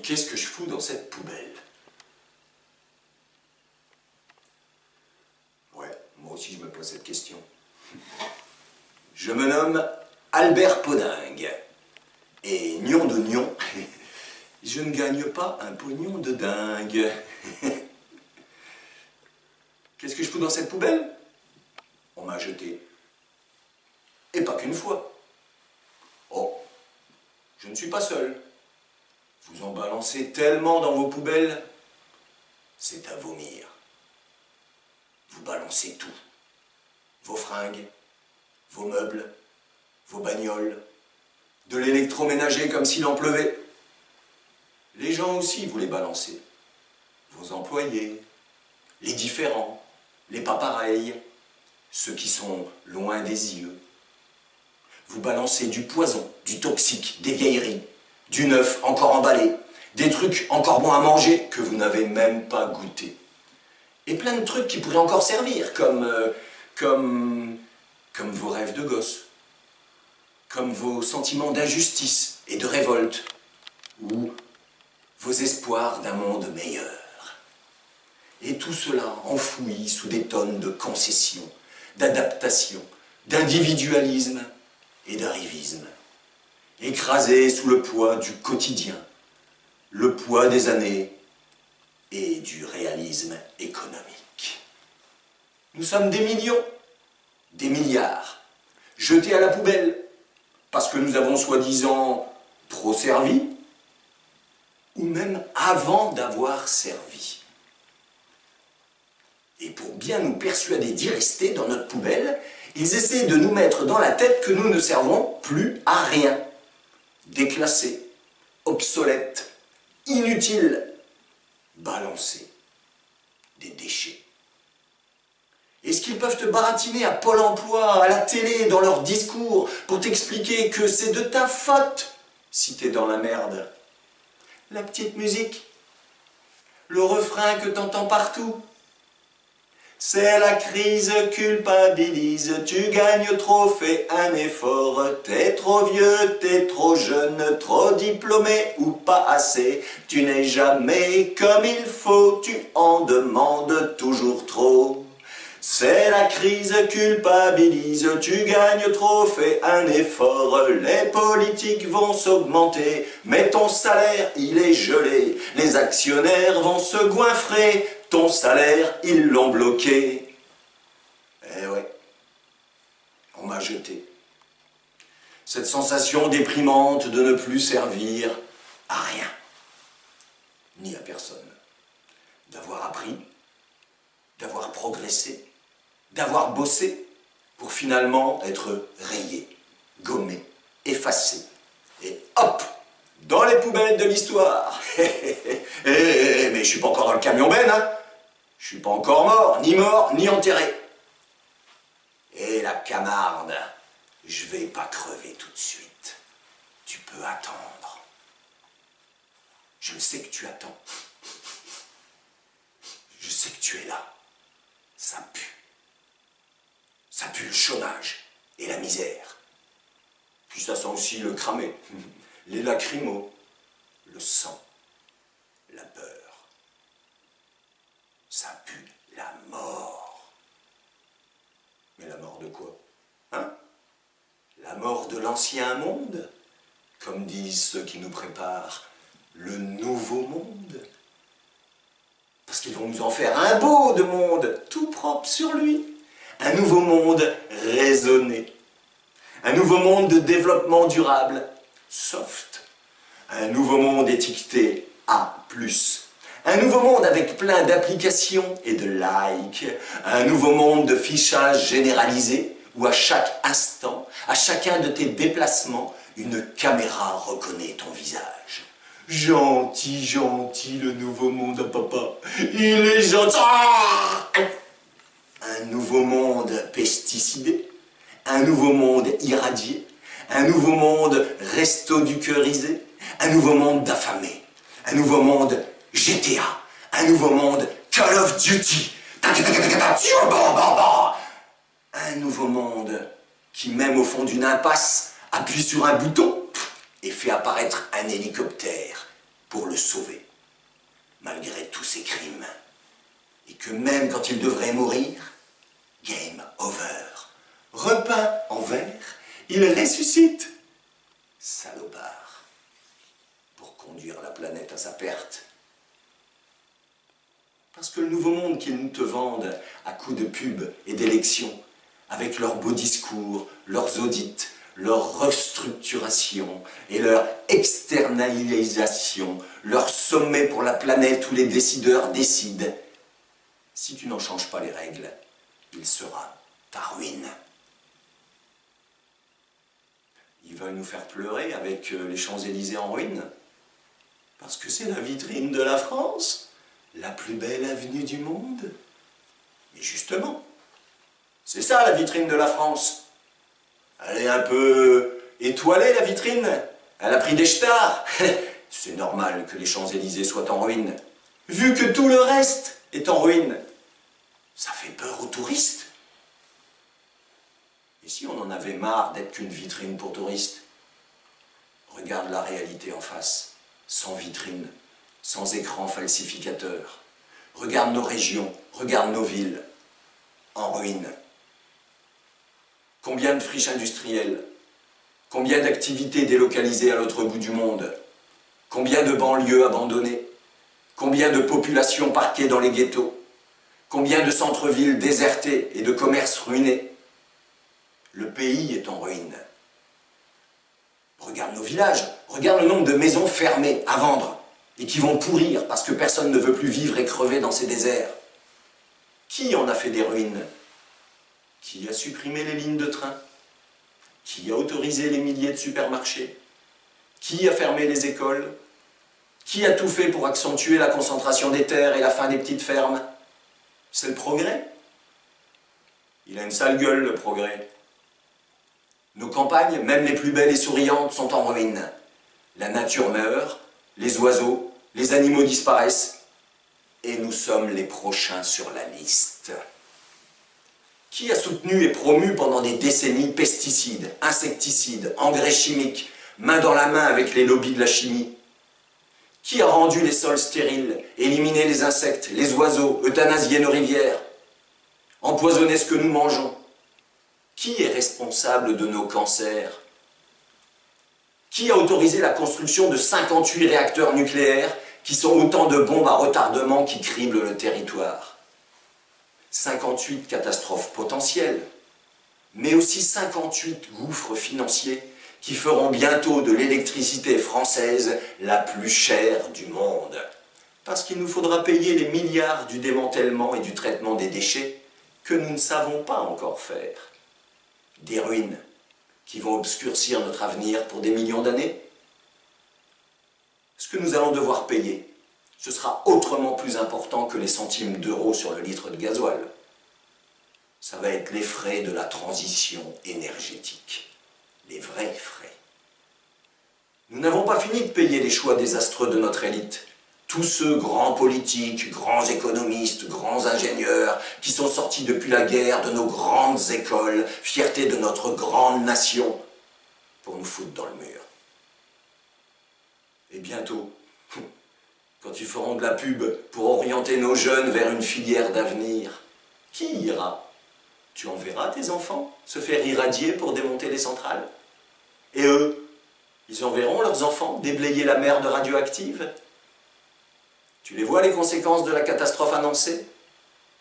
qu'est-ce que je fous dans cette poubelle? Ouais, moi aussi je me pose cette question. Je me nomme Albert Podingue. Et nion de nion, je ne gagne pas un pognon de dingue. Qu'est-ce que je fous dans cette poubelle? On m'a jeté. Et pas qu'une fois. Oh, je ne suis pas seul. Vous en balancez tellement dans vos poubelles, c'est à vomir. Vous balancez tout. Vos fringues, vos meubles, vos bagnoles, de l'électroménager comme s'il en pleuvait. Les gens aussi, vous les balancez. Vos employés, les différents, les pas pareils, ceux qui sont loin des yeux. Vous balancez du poison, du toxique, des vieilleries, du neuf encore emballé, des trucs encore bons à manger que vous n'avez même pas goûté. Et plein de trucs qui pourraient encore servir, comme vos rêves de gosse, comme vos sentiments d'injustice et de révolte, ou vos espoirs d'un monde meilleur. Et tout cela enfoui sous des tonnes de concessions, d'adaptations, d'individualisme et d'arrivisme, écrasé sous le poids du quotidien, le poids des années et du réalisme économique. Nous sommes des millions, des milliards, jetés à la poubelle, parce que nous avons soi-disant trop servi, ou même avant d'avoir servi. Et pour bien nous persuader d'y rester dans notre poubelle, ils essaient de nous mettre dans la tête que nous ne servons plus à rien. Déclassés, obsolètes, inutiles, balancés, des déchets. Est-ce qu'ils peuvent te baratiner à Pôle emploi, à la télé, dans leurs discours, pour t'expliquer que c'est de ta faute si t'es dans la merde? La petite musique, le refrain que t'entends partout. C'est la crise, culpabilise, tu gagnes trop, fais un effort. T'es trop vieux, t'es trop jeune, trop diplômé ou pas assez. Tu n'es jamais comme il faut, tu en demandes toujours trop. C'est la crise, culpabilise, tu gagnes trop, fais un effort. Les politiques vont s'augmenter, mais ton salaire, il est gelé. Les actionnaires vont se goinfrer, ton salaire, ils l'ont bloqué. Eh ouais, on m'a jeté. Cette sensation déprimante de ne plus servir à rien, ni à personne. D'avoir appris, d'avoir progressé, d'avoir bossé pour finalement être rayé, gommé, effacé. Et hop, dans les poubelles de l'histoire. Mais je suis pas encore dans le camion Ben, hein. Je suis pas encore mort, ni enterré. Et la camarde, je vais pas crever tout de suite. Tu peux attendre. Je sais que tu attends. Je sais que tu es là. Ça pue. Ça pue le chômage et la misère. Puis ça sent aussi le cramé, les lacrymos, le sang, la peur. Ça pue la mort. Mais la mort de quoi? Hein? La mort de l'ancien monde, comme disent ceux qui nous préparent le nouveau monde. Parce qu'ils vont nous en faire un beau de monde, tout propre sur lui. Un nouveau monde raisonné. Un nouveau monde de développement durable, soft. Un nouveau monde étiqueté A+. Un nouveau monde avec plein d'applications et de likes. Un nouveau monde de fichage généralisé où à chaque instant, à chacun de tes déplacements, une caméra reconnaît ton visage. Gentil, gentil, le nouveau monde, papa. Il est gentil. Un nouveau monde pesticidé. Un nouveau monde irradié. Un nouveau monde resto du cœurisé. Un nouveau monde d'affamés. Un nouveau monde GTA. Un nouveau monde Call of Duty. Un nouveau monde qui, même au fond d'une impasse, appuie sur un bouton et fait apparaître un hélicoptère pour le sauver, malgré tous ses crimes. Et que même quand il devrait mourir, game over, repeint en vert, il ressuscite. Salopard, pour conduire la planète à sa perte. Parce que le nouveau monde qu'ils nous te vendent à coups de pub et d'élections, avec leurs beaux discours, leurs audits, leur restructuration et leur externalisation, leur sommet pour la planète où les décideurs décident. Si tu n'en changes pas les règles, il sera ta ruine. Ils veulent nous faire pleurer avec les Champs-Élysées en ruine, parce que c'est la vitrine de la France, la plus belle avenue du monde. Mais justement, c'est ça la vitrine de la France. Elle est un peu étoilée, la vitrine. Elle a pris des stars. C'est normal que les Champs-Élysées soient en ruine, vu que tout le reste est en ruine. Ça fait peur aux touristes. Et si on en avait marre d'être qu'une vitrine pour touristes? Regarde la réalité en face, sans vitrine, sans écran falsificateur. Regarde nos régions, regarde nos villes, en ruine. Combien de friches industrielles? Combien d'activités délocalisées à l'autre bout du monde? Combien de banlieues abandonnées? Combien de populations parquées dans les ghettos? Combien de centres-villes désertés et de commerces ruinés? Le pays est en ruine. Regarde nos villages, regarde le nombre de maisons fermées à vendre et qui vont pourrir parce que personne ne veut plus vivre et crever dans ces déserts. Qui en a fait des ruines? Qui a supprimé les lignes de train? Qui a autorisé les milliers de supermarchés? Qui a fermé les écoles? Qui a tout fait pour accentuer la concentration des terres et la fin des petites fermes? C'est le progrès. Il a une sale gueule, le progrès. Nos campagnes, même les plus belles et souriantes, sont en ruine. La nature meurt, les oiseaux, les animaux disparaissent, et nous sommes les prochains sur la liste. Qui a soutenu et promu pendant des décennies pesticides, insecticides, engrais chimiques, main dans la main avec les lobbies de la chimie? Qui a rendu les sols stériles, éliminé les insectes, les oiseaux, euthanasié nos rivières, empoisonné ce que nous mangeons? Qui est responsable de nos cancers? Qui a autorisé la construction de 58 réacteurs nucléaires qui sont autant de bombes à retardement qui criblent le territoire? 58 catastrophes potentielles, mais aussi 58 gouffres financiers qui feront bientôt de l'électricité française la plus chère du monde. Parce qu'il nous faudra payer les milliards du démantèlement et du traitement des déchets que nous ne savons pas encore faire. Des ruines qui vont obscurcir notre avenir pour des millions d'années. Ce que nous allons devoir payer, ce sera autrement plus important que les centimes d'euros sur le litre de gasoil. Ça va être les frais de la transition énergétique. Les vrais frais. Nous n'avons pas fini de payer les choix désastreux de notre élite. Tous ceux grands politiques, grands économistes, grands ingénieurs, qui sont sortis depuis la guerre de nos grandes écoles, fierté de notre grande nation, pour nous foutre dans le mur. Et bientôt, quand ils feront de la pub pour orienter nos jeunes vers une filière d'avenir, qui ira? Tu enverras tes enfants se faire irradier pour démonter les centrales? Et eux, ils enverront leurs enfants déblayer la mer de radioactive? Tu les vois les conséquences de la catastrophe annoncée?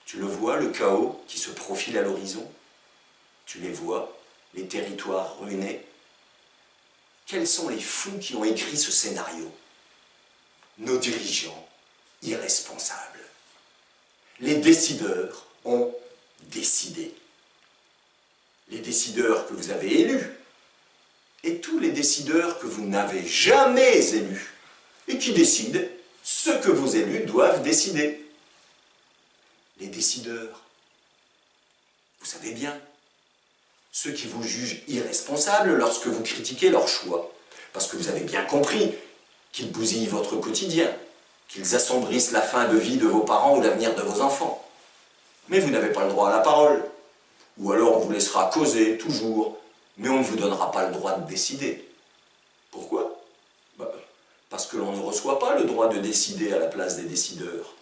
Tu le vois, le chaos qui se profile à l'horizon? Tu les vois, les territoires ruinés? Quels sont les fous qui ont écrit ce scénario? Nos dirigeants irresponsables. Les décideurs ont décidé. Les décideurs que vous avez élus, et tous les décideurs que vous n'avez jamais élus, et qui décident ce que vos élus doivent décider. Les décideurs, vous savez bien, ceux qui vous jugent irresponsables lorsque vous critiquez leurs choix, parce que vous avez bien compris qu'ils bousillent votre quotidien, qu'ils assombrissent la fin de vie de vos parents ou l'avenir de vos enfants. Mais vous n'avez pas le droit à la parole. Ou alors on vous laissera causer, toujours, mais on ne vous donnera pas le droit de décider. Pourquoi? Parce que l'on ne reçoit pas le droit de décider à la place des décideurs.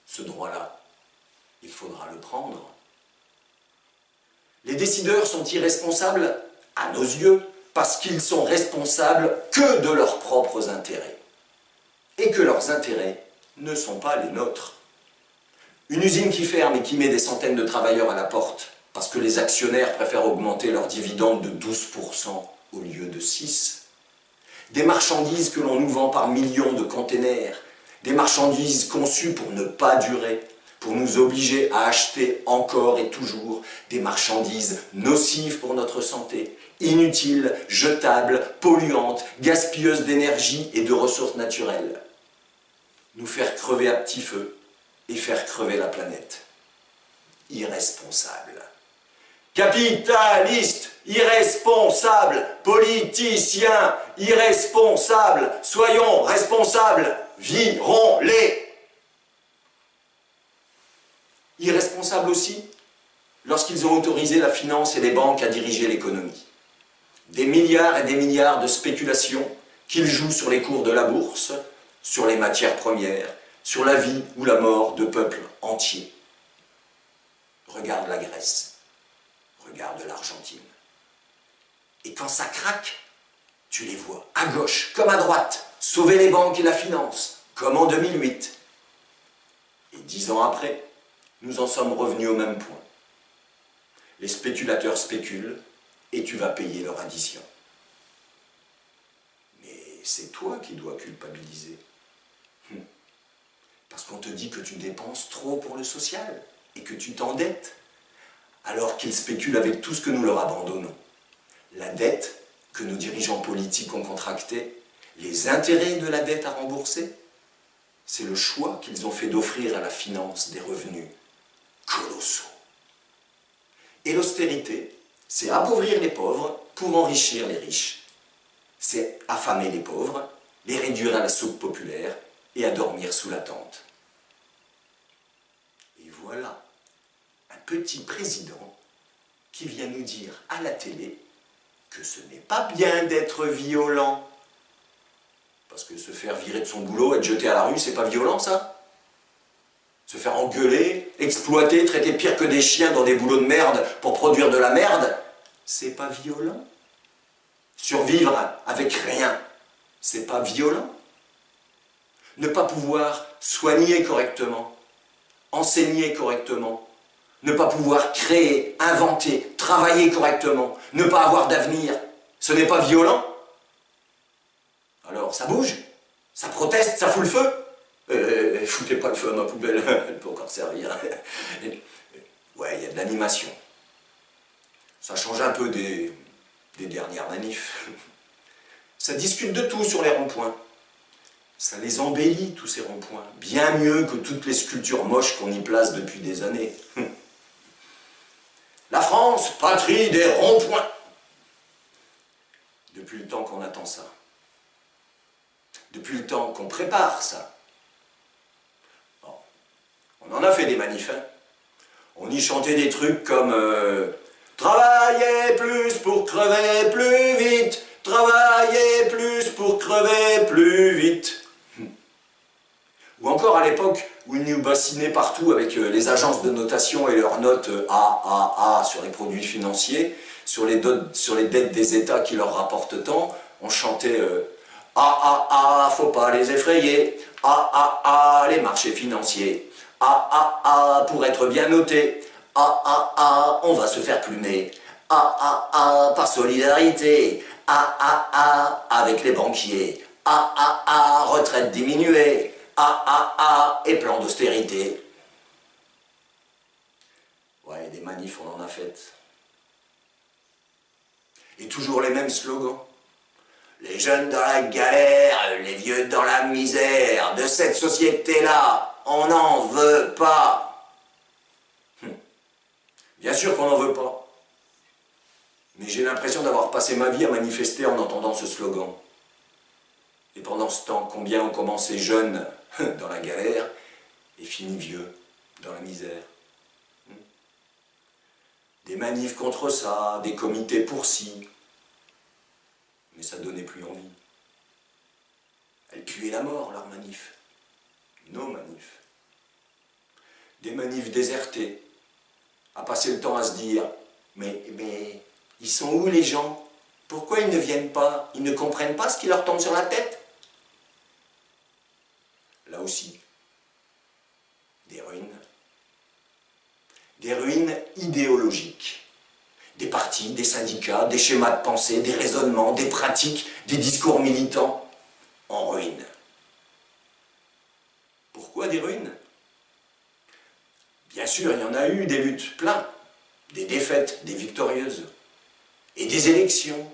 Ce droit-là, il faudra le prendre. Les décideurs sont irresponsables, à nos yeux, parce qu'ils sont responsables que de leurs propres intérêts. Et que leurs intérêts ne sont pas les nôtres. Une usine qui ferme et qui met des centaines de travailleurs à la porte, parce que les actionnaires préfèrent augmenter leurs dividendes de 12% au lieu de 6%. Des marchandises que l'on nous vend par millions de containers, des marchandises conçues pour ne pas durer, pour nous obliger à acheter encore et toujours des marchandises nocives pour notre santé, inutiles, jetables, polluantes, gaspilleuses d'énergie et de ressources naturelles. Nous faire crever à petit feu et faire crever la planète. Irresponsable. Capitaliste, irresponsable, politicien, irresponsable, soyons responsables, virons-les. Irresponsables aussi, lorsqu'ils ont autorisé la finance et les banques à diriger l'économie. Des milliards et des milliards de spéculations qu'ils jouent sur les cours de la bourse, sur les matières premières, sur la vie ou la mort de peuples entiers. Regarde la Grèce. Regarde l'Argentine. Et quand ça craque, tu les vois, à gauche comme à droite, sauver les banques et la finance, comme en 2008. Et 10 ans après, nous en sommes revenus au même point. Les spéculateurs spéculent, et tu vas payer leur addition. Mais c'est toi qui dois culpabiliser. Parce qu'on te dit que tu dépenses trop pour le social, et que tu t'endettes. Alors qu'ils spéculent avec tout ce que nous leur abandonnons. La dette que nos dirigeants politiques ont contractée, les intérêts de la dette à rembourser, c'est le choix qu'ils ont fait d'offrir à la finance des revenus colossaux. Et l'austérité, c'est appauvrir les pauvres pour enrichir les riches. C'est affamer les pauvres, les réduire à la soupe populaire et à dormir sous la tente. Et voilà. Un petit président qui vient nous dire à la télé que ce n'est pas bien d'être violent. Parce que se faire virer de son boulot, être jeté à la rue, c'est pas violent ça? Se faire engueuler, exploiter, traiter pire que des chiens dans des boulots de merde pour produire de la merde, c'est pas violent? Survivre avec rien, c'est pas violent? Ne pas pouvoir soigner correctement, enseigner correctement, ne pas pouvoir créer, inventer, travailler correctement, ne pas avoir d'avenir, ce n'est pas violent? Alors ça bouge, ça proteste, ça fout le feu. Foutez pas le feu à ma poubelle, elle peut encore servir. Ouais, il y a de l'animation. Ça change un peu des dernières manifs. Ça discute de tout sur les ronds-points. Ça les embellit, tous ces ronds-points. Bien mieux que toutes les sculptures moches qu'on y place depuis des années. La France, patrie des ronds-points. Depuis le temps qu'on attend ça. Depuis le temps qu'on prépare ça. Bon, on en a fait des manifs, hein. On y chantait des trucs comme travaillez plus pour crever plus vite, travaillez plus pour crever plus vite. Ou encore à l'époque où ils nous bassinaient partout avec les agences de notation et leurs notes A sur les produits financiers, sur les dettes des États qui leur rapportent tant, on chantait faut pas les effrayer, les marchés financiers, pour être bien noté, on va se faire plumer, par solidarité, avec les banquiers, retraite diminuée, et plan d'austérité. Ouais, des manifs, on en a fait. Et toujours les mêmes slogans. Les jeunes dans la galère, les vieux dans la misère, de cette société-là, on n'en veut pas. Bien sûr qu'on n'en veut pas. Mais j'ai l'impression d'avoir passé ma vie à manifester en entendant ce slogan. Et pendant ce temps, combien ont commencé jeunes dans la galère et fini vieux dans la misère. Des manifs contre ça, des comités pour ci. Mais ça donnait plus envie. Elles puaient la mort, leurs manifs. Nos manifs. Des manifs désertés, à passer le temps à se dire « mais ils sont où les gens? Pourquoi ils ne viennent pas? Ils ne comprennent pas ce qui leur tombe sur la tête ?» Là aussi, des ruines. Des ruines idéologiques. Des partis, des syndicats, des schémas de pensée, des raisonnements, des pratiques, des discours militants en ruine. Pourquoi des ruines? Bien sûr, il y en a eu des luttes, plein, des défaites, des victorieuses, et des élections,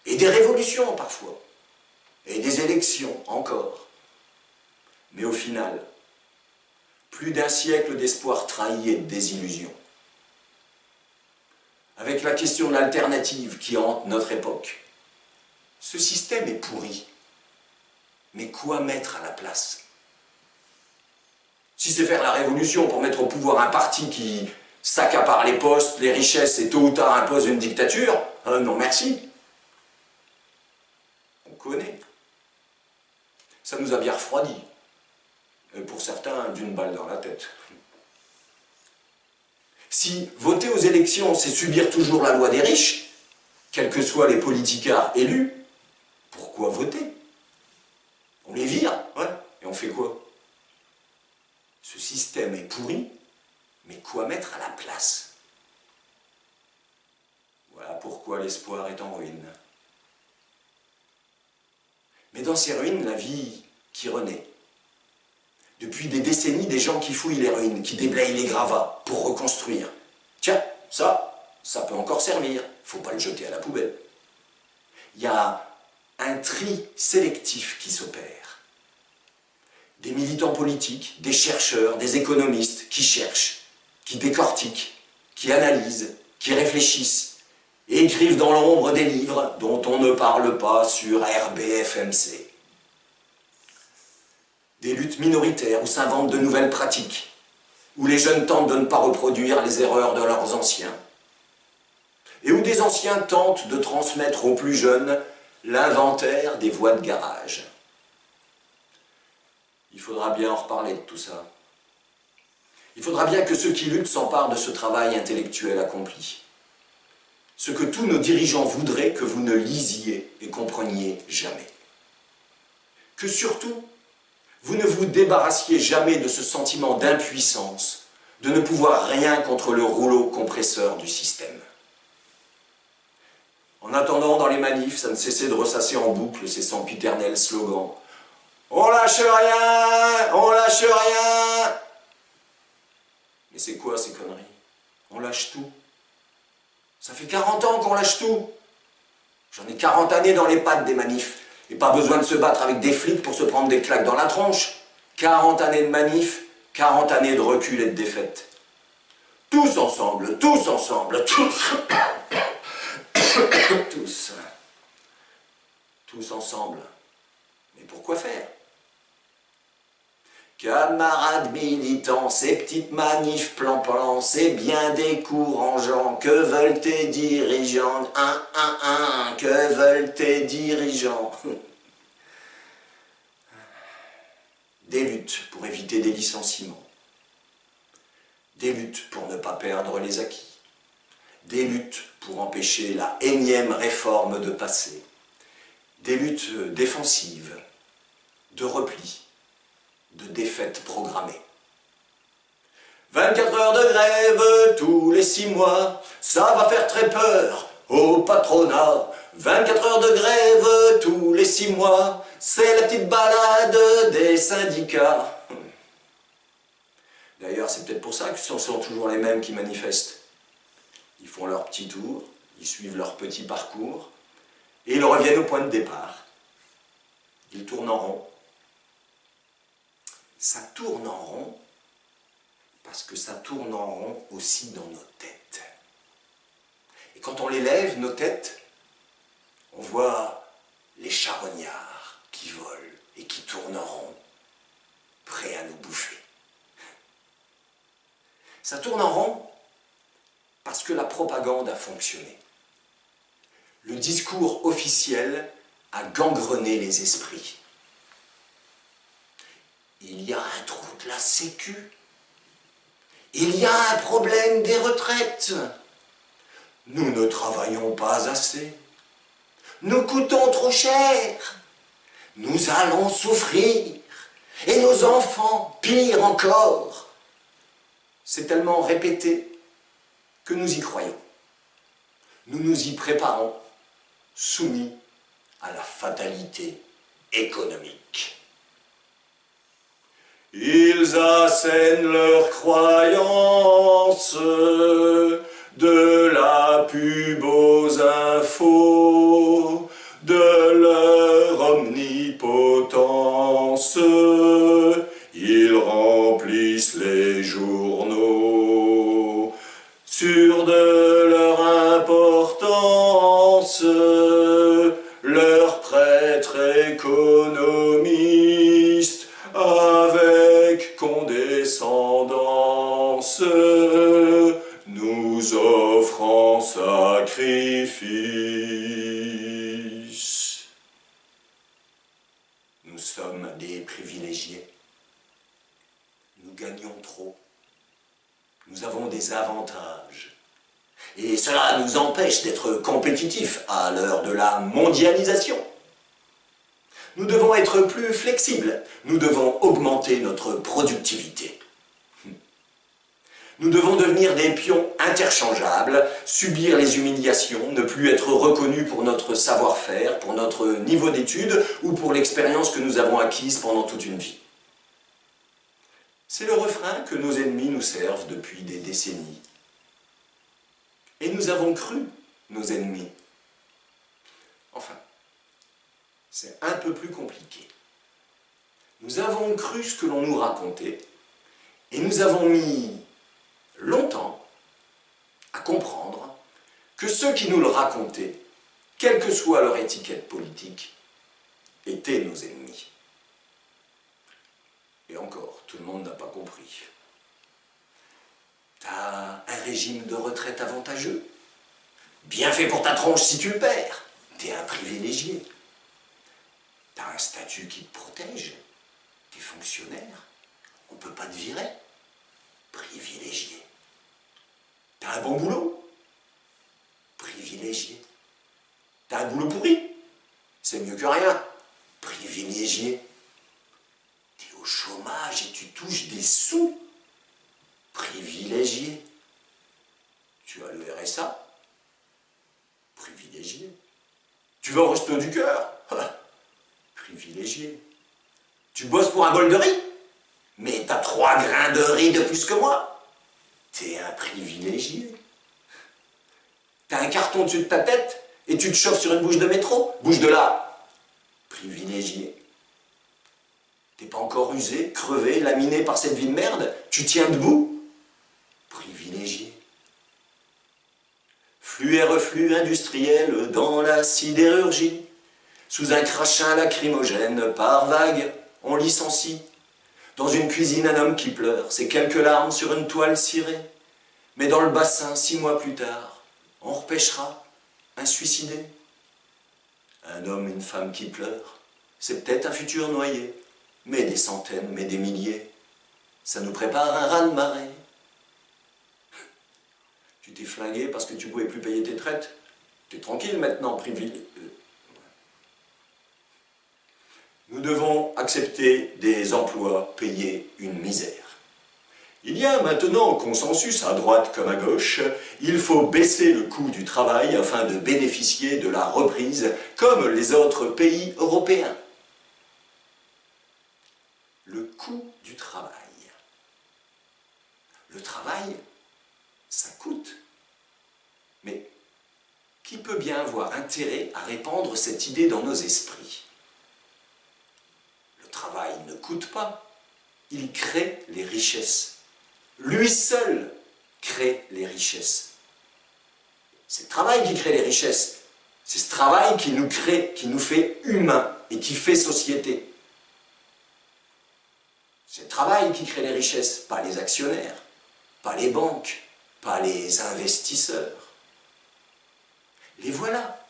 et des révolutions parfois, et des élections encore. Mais au final, plus d'un siècle d'espoir trahi et de désillusion. Avec la question de l'alternative qui hante notre époque. Ce système est pourri, mais quoi mettre à la place? Si c'est faire la révolution pour mettre au pouvoir un parti qui s'accapare les postes, les richesses et tôt ou tard impose une dictature, non merci. On connaît. Ça nous a bien refroidi. Et pour certains, d'une balle dans la tête. Si voter aux élections, c'est subir toujours la loi des riches, quels que soient les politicards élus, pourquoi voter? On les vire, ouais, et on fait quoi? Ce système est pourri, mais quoi mettre à la place? Voilà pourquoi l'espoir est en ruine. Mais dans ces ruines, la vie qui renaît. Depuis des décennies, des gens qui fouillent les ruines, qui déblayent les gravats pour reconstruire. Tiens, ça peut encore servir, faut pas le jeter à la poubelle. Il y a un tri sélectif qui s'opère. Des militants politiques, des chercheurs, des économistes qui cherchent, qui décortiquent, qui analysent, qui réfléchissent et écrivent dans l'ombre des livres dont on ne parle pas sur RBFMC. Des luttes minoritaires où s'inventent de nouvelles pratiques, où les jeunes tentent de ne pas reproduire les erreurs de leurs anciens, et où des anciens tentent de transmettre aux plus jeunes l'inventaire des voies de garage. Il faudra bien en reparler de tout ça. Il faudra bien que ceux qui luttent s'emparent de ce travail intellectuel accompli. Ce que tous nos dirigeants voudraient que vous ne lisiez et compreniez jamais. Que surtout, vous ne vous débarrassiez jamais de ce sentiment d'impuissance, de ne pouvoir rien contre le rouleau compresseur du système. En attendant, dans les manifs, ça ne cessait de ressasser en boucle ces sempiternels slogans. « On lâche rien! On lâche rien !» Mais c'est quoi ces conneries? On lâche tout. Ça fait 40 ans qu'on lâche tout. J'en ai 40 années dans les pattes des manifs. Et pas besoin de se battre avec des flics pour se prendre des claques dans la tronche. 40 années de manifs, 40 années de recul et de défaite. Tous ensemble, tous ensemble, tous. Tous ensemble. Mais pourquoi faire? Camarades militants, ces petites manifs plan-plan, c'est bien décourageant. Que veulent tes dirigeants? Que veulent tes dirigeants? Des luttes pour éviter des licenciements. Des luttes pour ne pas perdre les acquis. Des luttes pour empêcher la énième réforme de passer. Des luttes défensives, de repli, de défaite programmée. 24 heures de grève tous les 6 mois, ça va faire très peur au patronat. 24 heures de grève tous les 6 mois, c'est la petite balade des syndicats. D'ailleurs, c'est peut-être pour ça que ce sont toujours les mêmes qui manifestent. Ils font leur petit tour, ils suivent leur petit parcours, et ils reviennent au point de départ. Ils tournent en rond. Ça tourne en rond, parce que ça tourne en rond aussi dans nos têtes. Et quand on les lève, nos têtes, on voit les charognards qui volent et qui tournent en rond, prêts à nous bouffer. Ça tourne en rond parce que la propagande a fonctionné. Le discours officiel a gangrené les esprits. il y a un trou de la Sécu. Il y a un problème des retraites. Nous ne travaillons pas assez. Nous coûtons trop cher. Nous allons souffrir. Et nos enfants, pire encore. C'est tellement répété que nous y croyons. Nous nous y préparons, soumis à la fatalité économique. Ils assènent leurs croyances de la pub aux infos, de leur omnipotence. Ils remplissent les journaux, sûrs de leur importance, leurs prêtres économistes avec condescendance nous offrent en sacrifice. Nous sommes des privilégiés. Nous gagnons trop. Nous avons des avantages. Et cela nous empêche d'être compétitifs à l'heure de la mondialisation. Nous devons être plus flexibles. Nous devons augmenter notre productivité. Nous devons devenir des pions interchangeables, subir les humiliations, ne plus être reconnus pour notre savoir-faire, pour notre niveau d'études ou pour l'expérience que nous avons acquise pendant toute une vie. C'est le refrain que nos ennemis nous servent depuis des décennies. Et nous avons cru nos ennemis. Enfin, c'est un peu plus compliqué. Nous avons cru ce que l'on nous racontait et nous avons mis longtemps à comprendre que ceux qui nous le racontaient, quelle que soit leur étiquette politique, étaient nos ennemis. Et encore, tout le monde n'a pas compris. T'as un régime de retraite avantageux? Bien fait pour ta tronche si tu le perds. T'es un privilégié. T'as un statut qui te protège. T'es fonctionnaire. On ne peut pas te virer. Privilégié. T'as un bon boulot? Privilégié. T'as un boulot pourri? C'est mieux que rien. Privilégié. T'es au chômage et tu touches des sous? Privilégié. Tu as le RSA? Privilégié. Tu vas au resto du cœur? Privilégié. Tu bosses pour un bol de riz? Mais t'as 3 grains de riz de plus que moi? T'es un privilégié. T'as un carton dessus de ta tête et tu te chauffes sur une bouche de métro? Bouge de là. Privilégié. T'es pas encore usé, crevé, laminé par cette vie de merde? Tu tiens debout? Privilégié. Flux et reflux industriels dans la sidérurgie. Sous un crachin lacrymogène par vague, on licencie. Dans une cuisine, un homme qui pleure, ses quelques larmes sur une toile cirée. Mais dans le bassin, 6 mois plus tard, on repêchera un suicidé. Un homme, une femme qui pleurent, c'est peut-être un futur noyé. Mais des centaines, mais des milliers, ça nous prépare un raz-de-marée. Tu t'es flingué parce que tu ne pouvais plus payer tes traites? T'es tranquille maintenant, privilégié. Nous devons accepter des emplois payés une misère. Il y a maintenant consensus à droite comme à gauche, il faut baisser le coût du travail afin de bénéficier de la reprise comme les autres pays européens. Le coût du travail. Le travail, ça coûte. Mais qui peut bien avoir intérêt à répandre cette idée dans nos esprits? Le travail ne coûte pas, il crée les richesses. Lui seul crée les richesses. C'est le travail qui crée les richesses. C'est ce travail qui nous crée, qui nous fait humains et qui fait société. C'est le travail qui crée les richesses, pas les actionnaires, pas les banques, pas les investisseurs. Les voilà,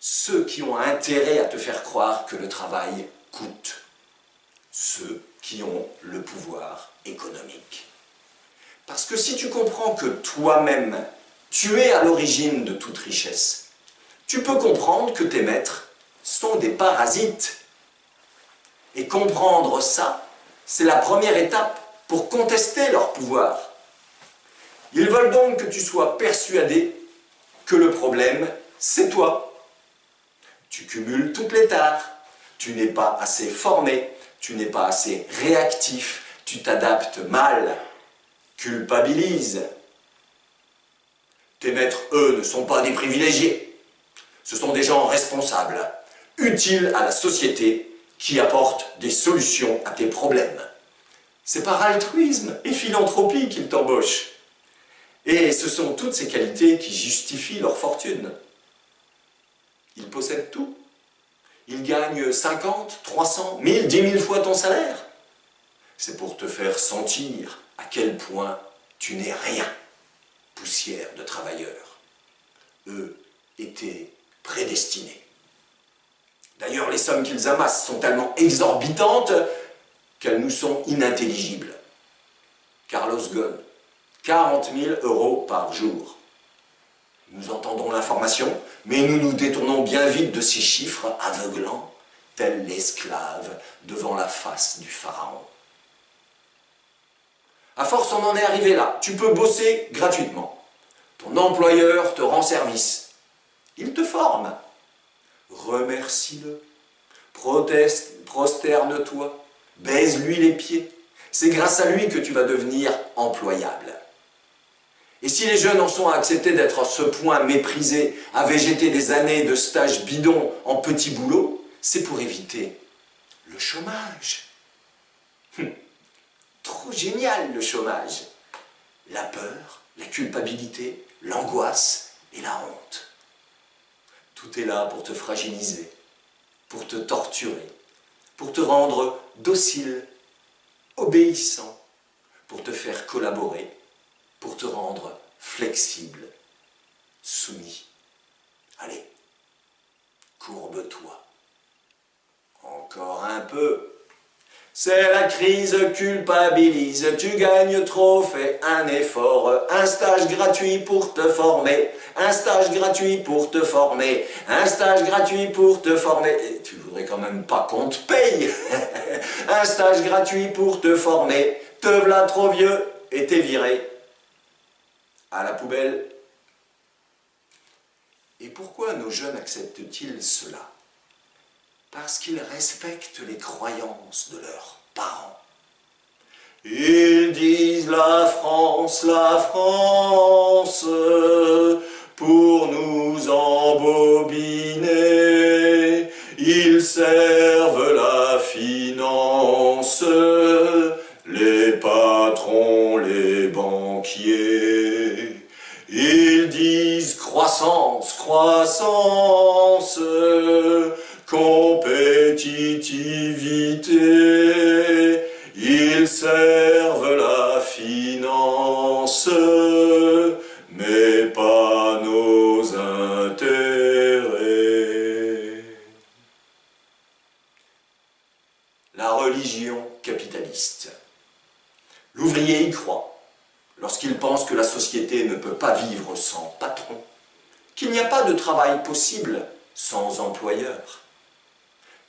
ceux qui ont intérêt à te faire croire que le travail coûte. ceux qui ont le pouvoir économique. Parce que si tu comprends que toi-même, tu es à l'origine de toute richesse, tu peux comprendre que tes maîtres sont des parasites. Et comprendre ça, c'est la première étape pour contester leur pouvoir. Ils veulent donc que tu sois persuadé que le problème, c'est toi. Tu cumules toutes les tares, tu n'es pas assez formé, tu n'es pas assez réactif, tu t'adaptes mal, culpabilise. Tes maîtres, eux, ne sont pas des privilégiés. Ce sont des gens responsables, utiles à la société, qui apportent des solutions à tes problèmes. C'est par altruisme et philanthropie qu'ils t'embauchent. Et ce sont toutes ces qualités qui justifient leur fortune. Ils possèdent tout. Ils gagnent 50, 300, 1000, 10 000 fois ton salaire. C'est pour te faire sentir à quel point tu n'es rien, poussière de travailleurs. Eux étaient prédestinés. D'ailleurs, les sommes qu'ils amassent sont tellement exorbitantes qu'elles nous sont inintelligibles. Carlos Ghosn, 40 000 € par jour. Nous entendons l'information, mais nous nous détournons bien vite de ces chiffres aveuglants, tel l'esclave devant la face du pharaon. À force, on en est arrivé là. Tu peux bosser gratuitement. Ton employeur te rend service. Il te forme. Remercie-le. Prosterne-toi. Baise-lui les pieds. C'est grâce à lui que tu vas devenir employable. Et si les jeunes en sont à accepter d'être à ce point méprisés, à végéter des années de stage bidon en petits boulots, c'est pour éviter le chômage. Trop génial le chômage. La peur, la culpabilité, l'angoisse et la honte. Tout est là pour te fragiliser, pour te torturer, pour te rendre docile, obéissant, pour te faire collaborer, pour te rendre flexible, soumis. Allez, courbe-toi. Encore un peu. C'est la crise culpabilise, tu gagnes trop, fais un effort, un stage gratuit pour te former, un stage gratuit pour te former, un stage gratuit pour te former. Et tu voudrais quand même pas qu'on te paye. Un stage gratuit pour te former, te v'là trop vieux et t'es viré. À la poubelle. Et pourquoi nos jeunes acceptent-ils cela ? Parce qu'ils respectent les croyances de leurs parents. Ils disent la France, pour nous embobiner. Ils servent la finance, les patrons, les banquiers. Ils disent croissance, croissance, compétitivité, ils servent la finance, mais pas nos intérêts. La religion capitaliste. L'ouvrier y croit lorsqu'il pense que la société ne peut pas vivre sans patron, qu'il n'y a pas de travail possible sans employeur.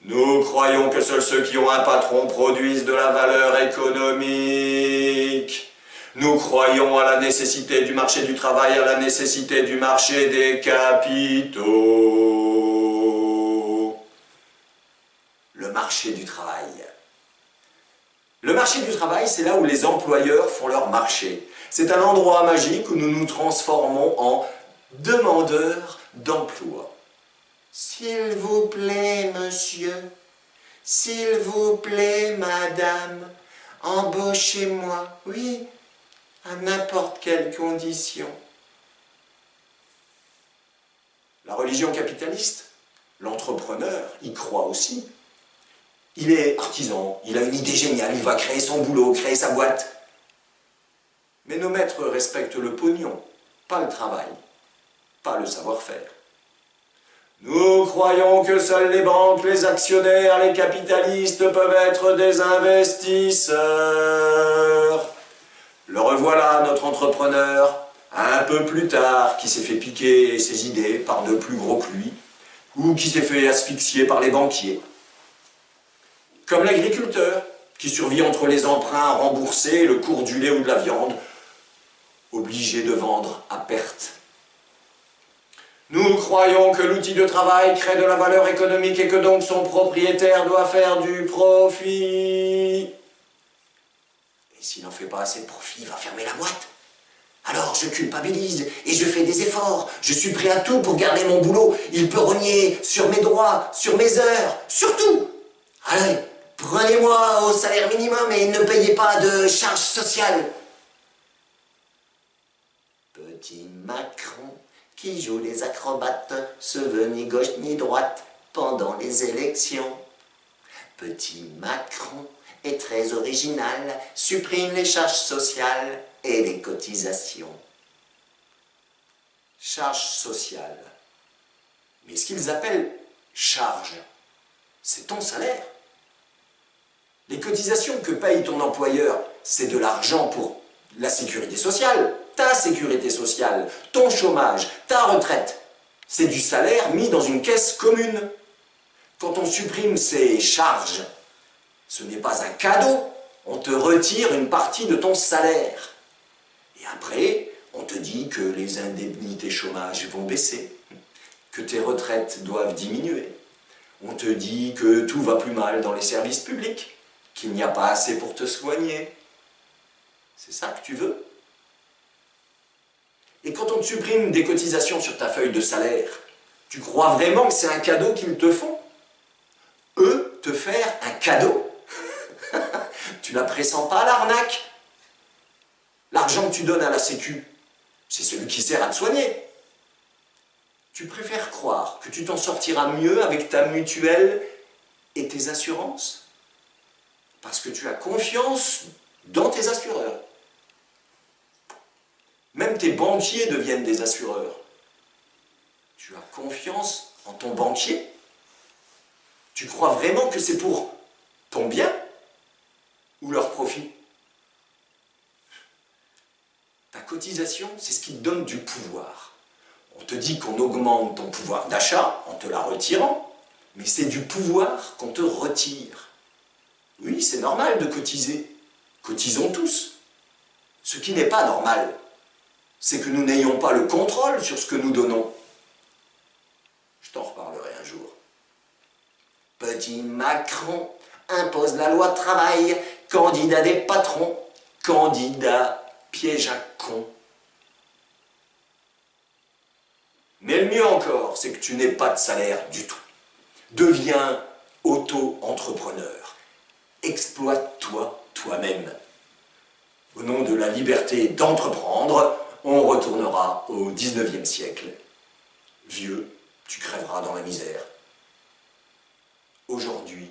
Nous croyons que seuls ceux qui ont un patron produisent de la valeur économique. Nous croyons à la nécessité du marché du travail, à la nécessité du marché des capitaux. Le marché du travail. Le marché du travail, c'est là où les employeurs font leur marché. C'est un endroit magique où nous nous transformons en demandeurs d'emploi. S'il vous plaît, monsieur, s'il vous plaît, madame, embauchez-moi, oui, à n'importe quelle condition. La religion capitaliste, l'entrepreneur y croit aussi. Il est artisan, il a une idée géniale, il va créer son boulot, créer sa boîte. Mais nos maîtres respectent le pognon, pas le travail, pas le savoir-faire. Nous croyons que seules les banques, les actionnaires, les capitalistes peuvent être des investisseurs. Le revoilà, notre entrepreneur, un peu plus tard, qui s'est fait piquer ses idées par de plus gros que lui, ou qui s'est fait asphyxier par les banquiers. Comme l'agriculteur, qui survit entre les emprunts remboursés et le cours du lait ou de la viande, obligé de vendre à perte. Nous croyons que l'outil de travail crée de la valeur économique et que donc son propriétaire doit faire du profit. Et s'il n'en fait pas assez de profit, il va fermer la boîte. Alors je culpabilise et je fais des efforts. Je suis prêt à tout pour garder mon boulot. Il peut rogner sur mes droits, sur mes heures, sur tout. Allez, prenez-moi au salaire minimum et ne payez pas de charges sociales. Petit Macron qui joue les acrobates, se veut ni gauche ni droite pendant les élections. Petit Macron est très original, supprime les charges sociales et les cotisations. Charges sociales. Mais ce qu'ils appellent charge, c'est ton salaire. Les cotisations que paye ton employeur, c'est de l'argent pour la sécurité sociale, ta sécurité sociale, ton chômage, ta retraite. C'est du salaire mis dans une caisse commune. Quand on supprime ces charges, ce n'est pas un cadeau, on te retire une partie de ton salaire. Et après, on te dit que les indemnités chômage vont baisser, que tes retraites doivent diminuer. On te dit que tout va plus mal dans les services publics, qu'il n'y a pas assez pour te soigner. C'est ça que tu veux? Et quand on te supprime des cotisations sur ta feuille de salaire, tu crois vraiment que c'est un cadeau qu'ils te font? Eux, te faire un cadeau? Tu la pressens pas, l'arnaque? L'argent que tu donnes à la Sécu, c'est celui qui sert à te soigner. Tu préfères croire que tu t'en sortiras mieux avec ta mutuelle et tes assurances? Parce que tu as confiance dans tes assureurs. Même tes banquiers deviennent des assureurs. Tu as confiance en ton banquier? Tu crois vraiment que c'est pour ton bien ou leur profit? Ta cotisation, c'est ce qui te donne du pouvoir. On te dit qu'on augmente ton pouvoir d'achat en te la retirant, mais c'est du pouvoir qu'on te retire. Oui, c'est normal de cotiser. Cotisons tous. Ce qui n'est pas normal, c'est que nous n'ayons pas le contrôle sur ce que nous donnons. Je t'en reparlerai un jour. Petit Macron impose la loi travail, candidat des patrons, candidat piège à con. Mais le mieux encore, c'est que tu n'aies pas de salaire du tout. Deviens auto-entrepreneur. Exploite-toi toi-même. Au nom de la liberté d'entreprendre, on retournera au 19e siècle. Vieux, tu crèveras dans la misère. Aujourd'hui,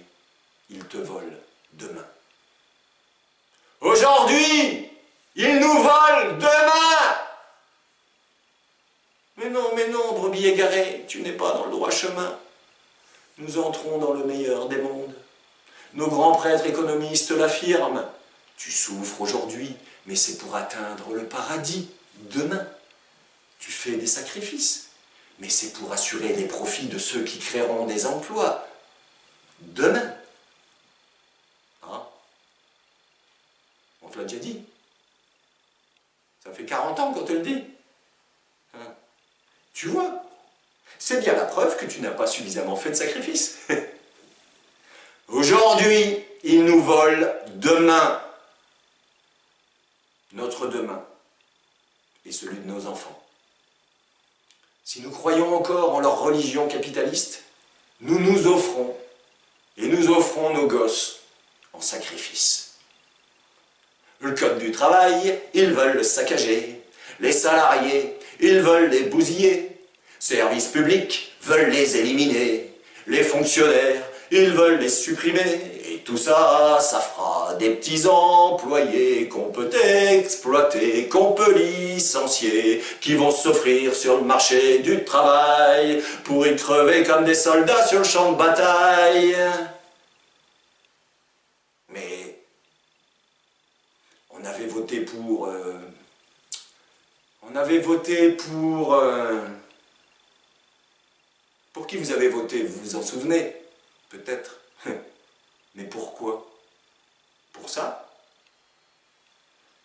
ils te volent demain. Aujourd'hui, ils nous volent demain! Mais non, brebis égarée, tu n'es pas dans le droit chemin. Nous entrons dans le meilleur des mondes. Nos grands prêtres économistes l'affirment. Tu souffres aujourd'hui, mais c'est pour atteindre le paradis demain. Tu fais des sacrifices, mais c'est pour assurer les profits de ceux qui créeront des emplois demain. Hein? On te l'a déjà dit. Ça fait 40 ans qu'on te le dit. Hein? Tu vois, c'est bien la preuve que tu n'as pas suffisamment fait de sacrifices. Aujourd'hui, ils nous volent demain. Notre demain et celui de nos enfants. Si nous croyons encore en leur religion capitaliste, nous nous offrons, et nous offrons nos gosses en sacrifice. Le code du travail, ils veulent le saccager. Les salariés, ils veulent les bousiller. Services publics veulent les éliminer. Les fonctionnaires, ils veulent les supprimer. Et tout ça, ça fera des petits employés qu'on peut exploiter, qu'on peut licencier, qui vont s'offrir sur le marché du travail pour y crever comme des soldats sur le champ de bataille. Mais on avait voté pour... Pour qui vous avez voté? Vous vous en souvenez? Peut-être. Mais pourquoi? Pour ça?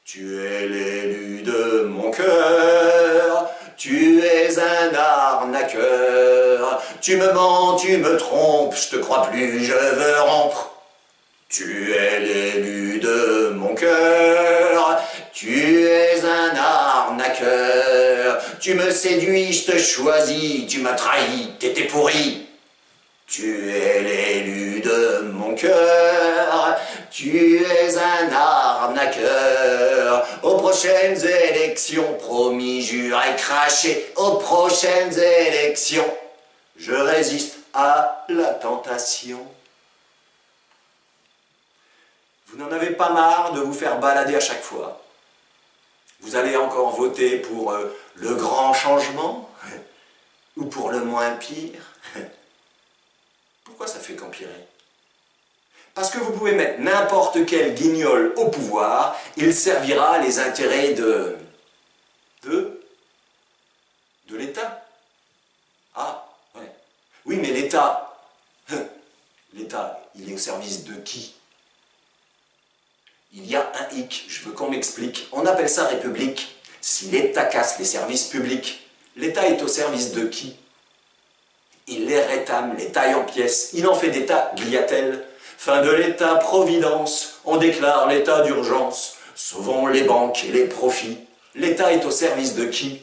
Tu es l'élu de mon cœur, tu es un arnaqueur, tu me mens, tu me trompes, je te crois plus, je veux rompre. Tu es l'élu de mon cœur, tu es un arnaqueur, tu me séduis, je te choisis, tu m'as trahi, t'étais pourri. Tu es l'élu de mon cœur, tu es un arnaqueur. Aux prochaines élections, promis, juré, craché, aux prochaines élections, je résiste à la tentation. Vous n'en avez pas marre de vous faire balader à chaque fois? Vous allez encore voter pour le grand changement? Ou pour le moins pire? Pourquoi ça fait qu'empirer? Parce que vous pouvez mettre n'importe quel guignol au pouvoir, il servira les intérêts de l'État. Ah, ouais. Oui, mais l'État, il est au service de qui? Il y a un hic, je veux qu'on m'explique. On appelle ça République. Si l'État casse les services publics, l'État est au service de qui? Il les rétame, les taille en pièces, il en fait des tas, glia-t-elle. Fin de l'État-providence, on déclare l'état d'urgence. Sauvons les banques et les profits. L'État est au service de qui?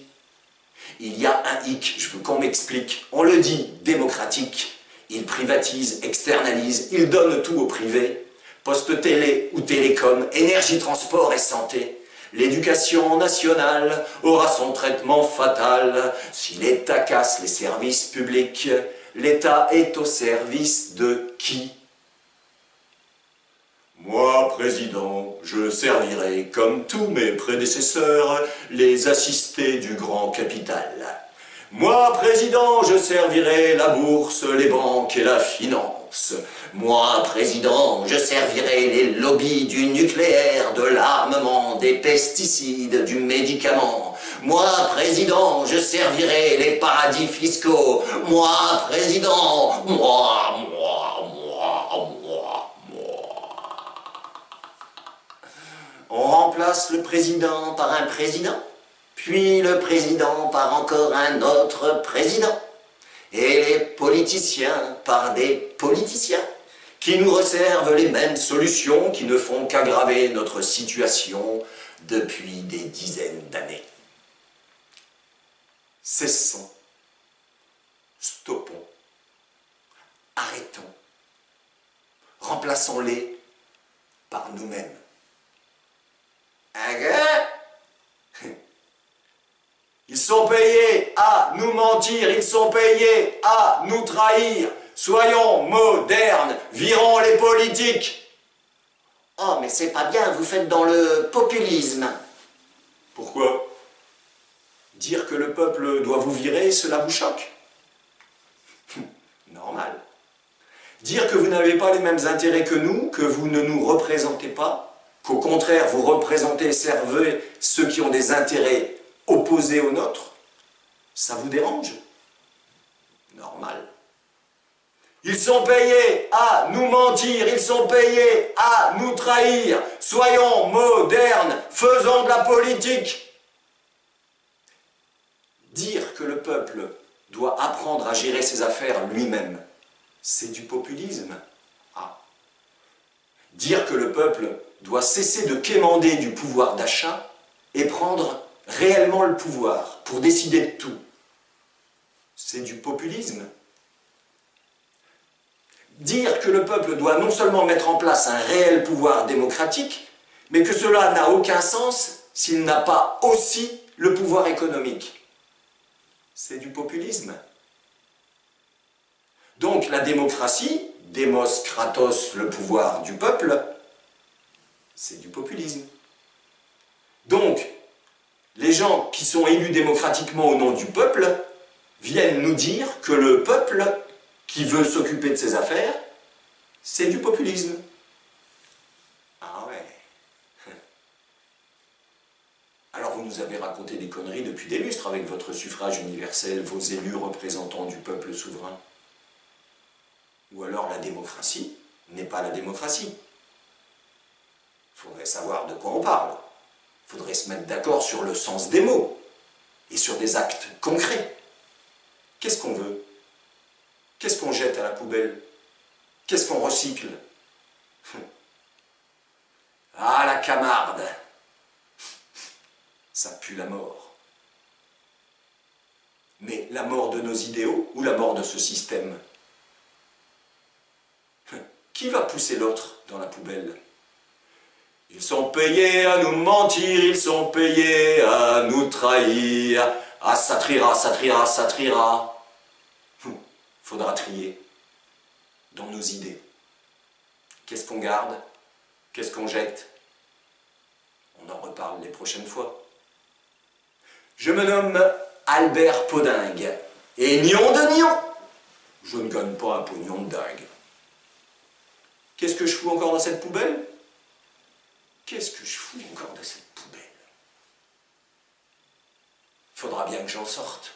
Il y a un hic, je veux qu'on m'explique. On le dit, démocratique. Il privatise, externalise, il donne tout au privé. Poste télé ou télécom, énergie, transport et santé. L'éducation nationale aura son traitement fatal. Si l'État casse les services publics, l'État est au service de qui? Moi, président, je servirai, comme tous mes prédécesseurs, les assistés du grand capital. Moi, président, je servirai la bourse, les banques et la finance. Moi, président, je servirai les lobbies du nucléaire, de l'armement, des pesticides, du médicament. Moi, président, je servirai les paradis fiscaux. Moi, président, moi. On remplace le président par un président, puis le président par encore un autre président, et les politiciens par des politiciens, qui nous resservent les mêmes solutions qui ne font qu'aggraver notre situation depuis des dizaines d'années. Cessons, stoppons, arrêtons, remplaçons-les par nous-mêmes. Ils sont payés à nous mentir, ils sont payés à nous trahir. Soyons modernes, virons les politiques. Oh, mais c'est pas bien, vous faites dans le populisme. Pourquoi? Dire que le peuple doit vous virer, cela vous choque? Normal. Dire que vous n'avez pas les mêmes intérêts que nous, que vous ne nous représentez pas, qu'au contraire vous représentez et servez ceux qui ont des intérêts opposés aux nôtres, ça vous dérange? Normal. Ils sont payés à nous mentir, ils sont payés à nous trahir. Soyons modernes, faisons de la politique. Dire que le peuple doit apprendre à gérer ses affaires lui-même, c'est du populisme. Ah. Dire que le peuple doit cesser de quémander du pouvoir d'achat et prendre réellement le pouvoir pour décider de tout, c'est du populisme. Dire que le peuple doit non seulement mettre en place un réel pouvoir démocratique, mais que cela n'a aucun sens s'il n'a pas aussi le pouvoir économique. C'est du populisme. Donc la démocratie Démos Kratos, le pouvoir du peuple, c'est du populisme. Donc, les gens qui sont élus démocratiquement au nom du peuple viennent nous dire que le peuple qui veut s'occuper de ses affaires, c'est du populisme. Ah ouais. Alors vous nous avez raconté des conneries depuis des lustres avec votre suffrage universel, vos élus représentants du peuple souverain. Ou alors la démocratie n'est pas la démocratie. Il faudrait savoir de quoi on parle. Il faudrait se mettre d'accord sur le sens des mots et sur des actes concrets. Qu'est-ce qu'on veut? Qu'est-ce qu'on jette à la poubelle? Qu'est-ce qu'on recycle? Ah, la Camarde! Ça pue la mort. Mais la mort de nos idéaux ou la mort de ce système? Qui va pousser l'autre dans la poubelle? Ils sont payés à nous mentir, ils sont payés à nous trahir. Ah, ça triera, ça triera, ça triera. Faudra trier dans nos idées. Qu'est-ce qu'on garde? Qu'est-ce qu'on jette? On en reparle les prochaines fois. Je me nomme Albert Podingue. Et nion de nion, je ne gagne pas un pognon de dingue. Qu'est-ce que je fous encore dans cette poubelle? Qu'est-ce que je fous encore dans cette poubelle? Faudra bien que j'en sorte.